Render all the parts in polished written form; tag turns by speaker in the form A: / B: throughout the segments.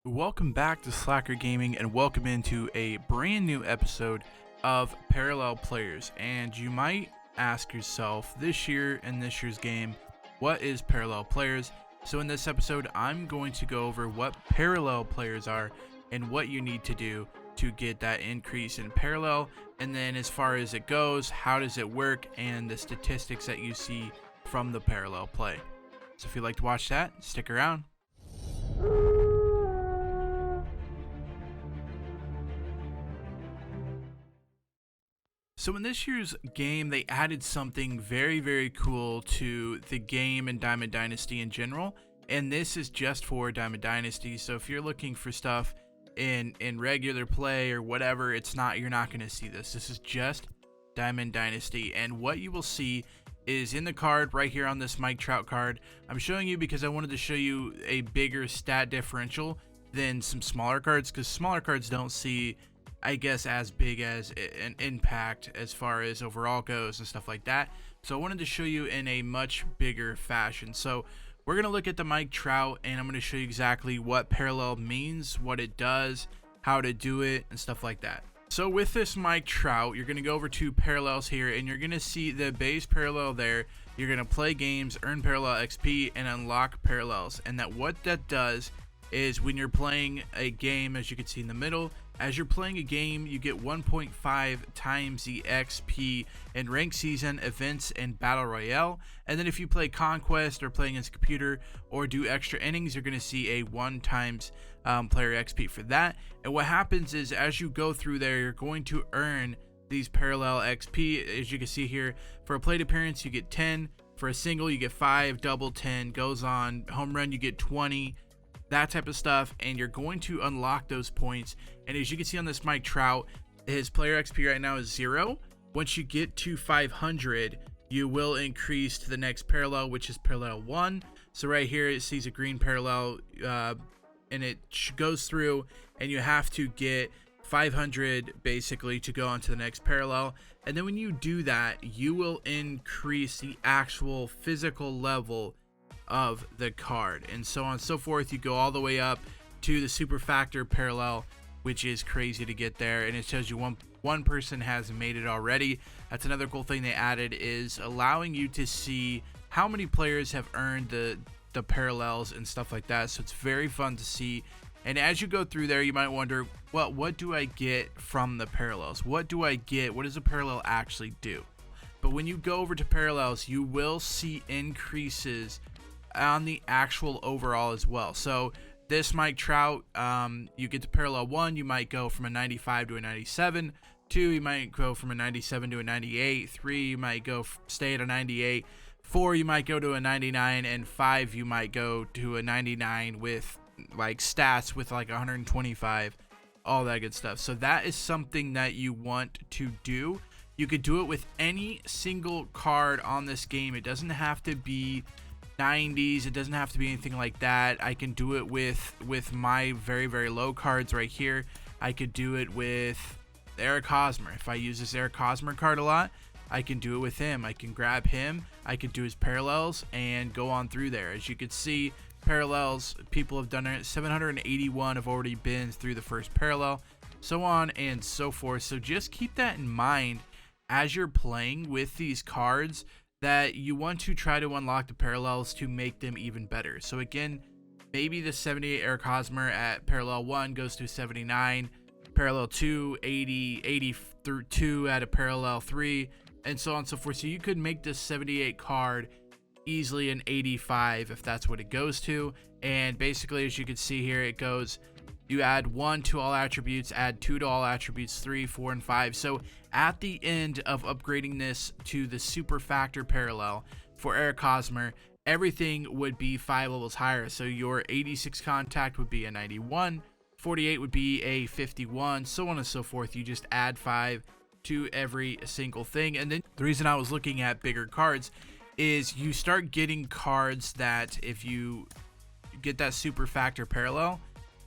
A: Welcome back to Slacker Gaming and welcome into a brand new episode of Parallel Players. And you might ask yourself, this year in this year's game, what is Parallel Players? So in this episode, I'm going to go over what Parallel Players are and what you need to do to get that increase in Parallel. And then as far as it goes, how does it work and the statistics that you see from the Parallel play. So if you'd like to watch that, stick around. So in this year's game, they added something very cool to the game and Diamond Dynasty in general, and this is just for Diamond Dynasty. So if you're looking for stuff in regular play or whatever, you're not going to see this. This is just Diamond Dynasty, and what you will see is in the card right here on this Mike Trout card. I'm showing you because I wanted to show you a bigger stat differential than some smaller cards, because smaller cards don't see, I guess, as big as an impact as far as overall goes and stuff like that. So I wanted to show you in a much bigger fashion. So we're going to look at the Mike Trout, and I'm going to show you exactly what Parallel means, what it does, how to do it, and stuff like that. So with this Mike Trout, you're going to go over to Parallels here, and you're going to see the base Parallel there. You're going to play games, earn Parallel XP, and unlock Parallels. And what that does is when you're playing a game, as you can see in the middle, as you're playing a game, you get 1.5 times the XP in ranked season, events, and battle royale. And then if you play conquest or playing against a computer or do extra innings, you're going to see a 1 times player XP for that. And what happens is as you go through there, you're going to earn these Parallel XP. As you can see here, for a plate appearance, you get 10. For a single, you get 5. Double 10 goes on. Home run, you get 20. That type of stuff, and you're going to unlock those points. And as you can see on this Mike Trout, his player XP right now is 0. Once you get to 500, you will increase to the next parallel, which is Parallel 1. So right here it sees a green parallel, and it goes through, and you have to get 500 basically to go on to the next parallel. And then when you do that, you will increase the actual physical level of the card, and so on and so forth. You go all the way up to the super factor parallel, which is crazy to get there, and it shows you one person has made it already. That's another cool thing they added, is allowing you to see how many players have earned the parallels and stuff like that. So it's very fun to see. And as you go through there, you might wonder, well, what do I get from the parallels? What do I get? What does a parallel actually do? But when you go over to parallels, you will see increases on the actual overall as well. So this Mike Trout, you get to Parallel 1, you might go from a 95 to a 97. 2, you might go from a 97 to a 98. 3, you might stay at a 98. 4, you might go to a 99, and 5, you might go to a 99 with like stats with like 125, all that good stuff. So that is something that you want to do. You could do it with any single card on this game. It doesn't have to be 90s, it doesn't have to be anything like that. I can do it with my very low cards right here. I could do it with Eric Hosmer. If I use this Eric Hosmer card a lot, I can do it with him. I can grab him, I could do his parallels and go on through there. As you can see, parallels, people have done it. 781 have already been through the first parallel, so on and so forth. So just keep that in mind as you're playing with these cards, that you want to try to unlock the parallels to make them even better. So again, maybe the 78 Eric Hosmer at Parallel 1 goes to 79, Parallel 2, 80, 80 through 2 at a Parallel 3, and so on and so forth. So you could make this 78 card easily an 85 if that's what it goes to. And basically, as you can see here, it goes, you add 1 to all attributes, add 2 to all attributes, 3, 4, and 5. So at the end of upgrading this to the super factor parallel for Eric Hosmer, everything would be 5 levels higher. So your 86 contact would be a 91, 48 would be a 51, so on and so forth. You just add 5 to every single thing. And then the reason I was looking at bigger cards is you start getting cards that if you get that super factor parallel,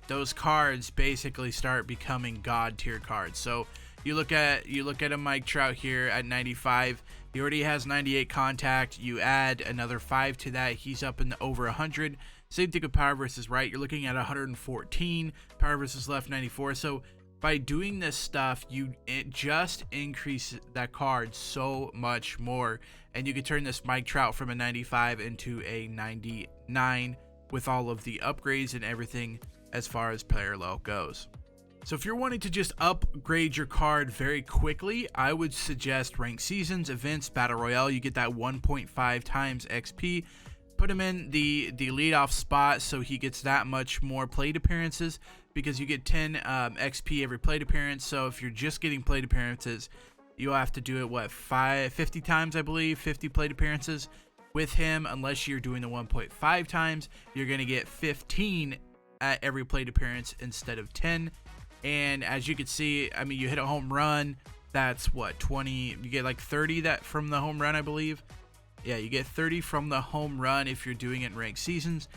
A: those cards basically start becoming god tier cards. So you look at a Mike Trout here at 95. He already has 98 contact. You add another 5 to that, he's up in the over 100. Same thing with power versus right. You're looking at 114, power versus left 94. So by doing this stuff, it just increases that card so much more, and you can turn this Mike Trout from a 95 into a 99 with all of the upgrades and everything as far as parallel goes. So if you're wanting to just upgrade your card very quickly, I would suggest ranked seasons, events, battle royale. You get that 1.5 times XP. Put him in the leadoff spot so he gets that much more plate appearances, because you get 10 XP every plate appearance. So if you're just getting plate appearances, you'll have to do it 50 times, I believe, 50 plate appearances with him. Unless you're doing the 1.5 times, you're going to get 15 at every plate appearance instead of 10. And as you can see, I mean, you hit a home run, that's what, 20, you get like 30 that from the home run, I believe. Yeah, you get 30 from the home run if you're doing it in ranked seasons.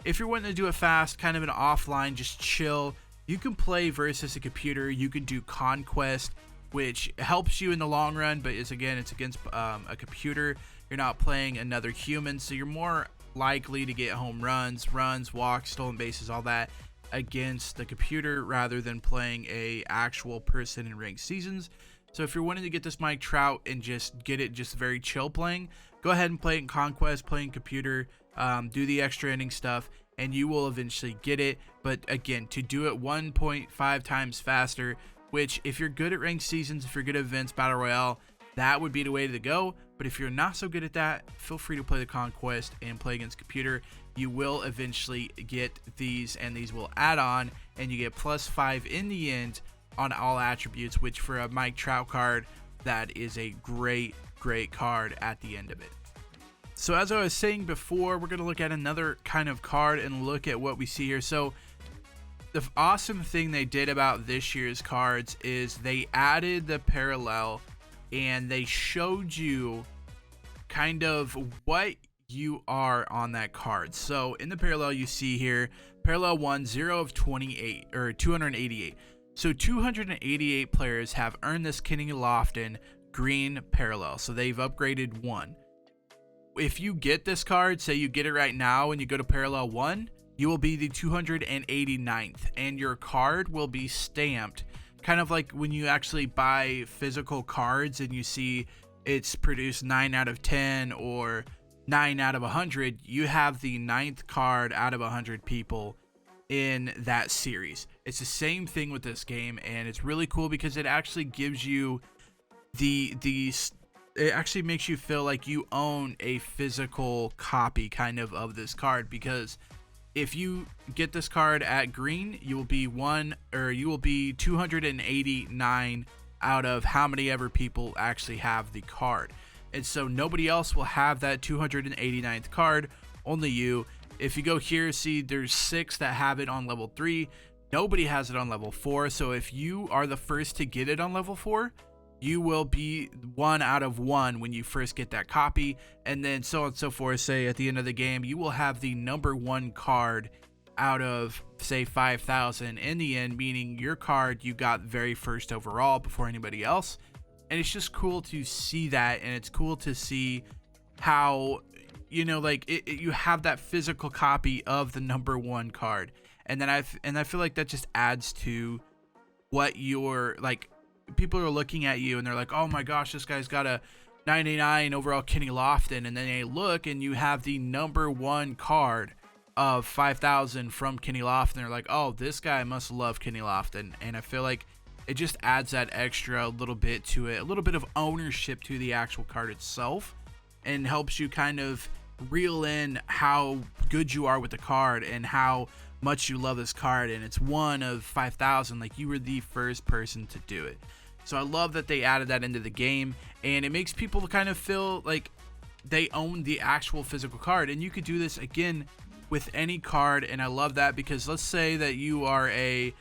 A: If you're wanting to do it fast, kind of an offline, just chill, you can play versus a computer. You can do Conquest, which helps you in the long run, but it's against a computer. You're not playing another human, so you're more likely to get home runs, walks, stolen bases, all that against the computer rather than playing a actual person in ranked seasons. So if you're wanting to get this Mike Trout and just get it just very chill playing, go ahead and play it in Conquest, play in computer, do the extra inning stuff, and you will eventually get it. But again, to do it 1.5 times faster, which if you're good at ranked seasons, if you're good at events, battle royale, that would be the way to go. But if you're not so good at that, feel free to play the Conquest and play against computer. You will eventually get these, and these will add on, and you get +5 in the end on all attributes, which for a Mike Trout card, that is a great card at the end of it. So as I was saying before, we're going to look at another kind of card and look at what we see here. So the awesome thing they did about this year's cards is they added the parallel, and they showed you kind of what you are on that card. So in the parallel, you see here, parallel 1, 0 of 28, or 288. So 288 players have earned this Kenny Lofton green parallel. So they've upgraded 1. If you get this card, say you get it right now and you go to parallel 1, you will be the 289th, and your card will be stamped, kind of like when you actually buy physical cards and you see it's produced 9 out of 10 or 9 out of 100, you have the 9th card out of 100 people in that series. It's the same thing with this game, and it's really cool because it actually gives you it actually makes you feel like you own a physical copy kind of this card, because if you get this card at green, you will be 289 out of how many ever people actually have the card. And so nobody else will have that 289th card, only you. If you go here, see there's 6 that have it on level 3. Nobody has it on level 4. So if you are the first to get it on level 4, you will be 1 out of 1 when you first get that copy, and then so on and so forth. Say at the end of the game, you will have the number 1 card out of, say, 5,000 in the end, meaning your card you got very first overall before anybody else. And it's just cool to see that, and it's cool to see how, you know, like you have that physical copy of the number 1 card, and then I feel like that just adds to what you're like. People are looking at you and they're like, oh my gosh, this guy's got a 99 overall Kenny Lofton, and then they look and you have the number 1 card of 5,000 from Kenny Lofton. They're like, oh, this guy must love Kenny Lofton. And I feel like it just adds that extra little bit to it, a little bit of ownership to the actual card itself, and helps you kind of reel in how good you are with the card and how much you love this card. And it's 1 of 5,000, like you were the first person to do it. So I love that they added that into the game, and it makes people kind of feel like they own the actual physical card. And you could do this again with any card, and I love that, because let's say that you are a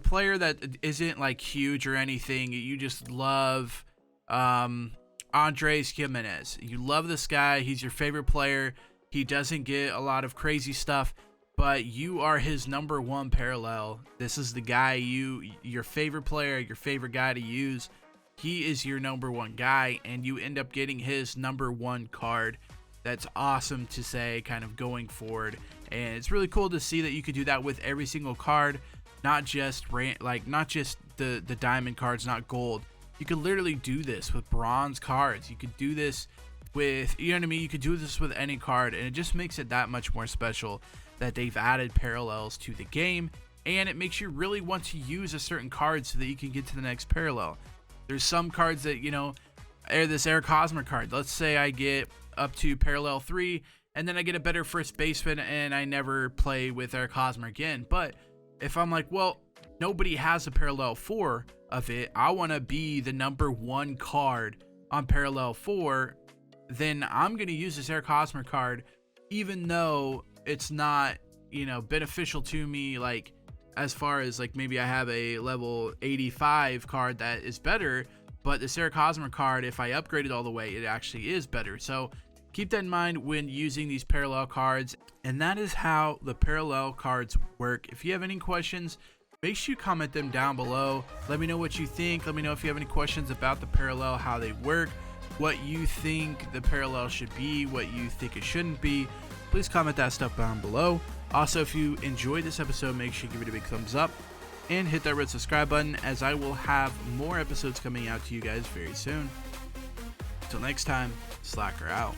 A: player that isn't like huge or anything, you just love Andres Jimenez. You love this guy, he's your favorite player, he doesn't get a lot of crazy stuff, but you are his number 1 parallel. This is the guy your favorite player, your favorite guy to use. He is your number 1 guy, and you end up getting his number 1 card. that's awesome to say kind of going forward. And it's really cool to see that you could do that with every single card, not just not just the diamond cards, not gold. You could literally do this with bronze cards. You could do this with, you know what I mean, you could do this with any card, and it just makes it that much more special that they've added parallels to the game, and it makes you really want to use a certain card so that you can get to the next parallel. There's some cards that, you know, this Air Cosmer card, let's say I get up to parallel 3 and then I get a better first baseman and I never play with Air Cosmer again. But if I'm like, well, nobody has a parallel 4 of it, I want to be the number 1 card on parallel 4, then I'm going to use this Air Cosmer card, even though it's not, you know, beneficial to me, like as far as like maybe I have a level 85 card that is better, but the Air Cosmer card, if I upgrade it all the way, it actually is better. So keep that in mind when using these parallel cards. And that is how the parallel cards work. If you have any questions, make sure you comment them down below. Let me know what you think. Let me know if you have any questions about the parallel, how they work, what you think the parallel should be, what you think it shouldn't be. Please comment that stuff down below. Also, if you enjoyed this episode, make sure you give it a big thumbs up and hit that red subscribe button, as I will have more episodes coming out to you guys very soon. Until next time, Slacker out.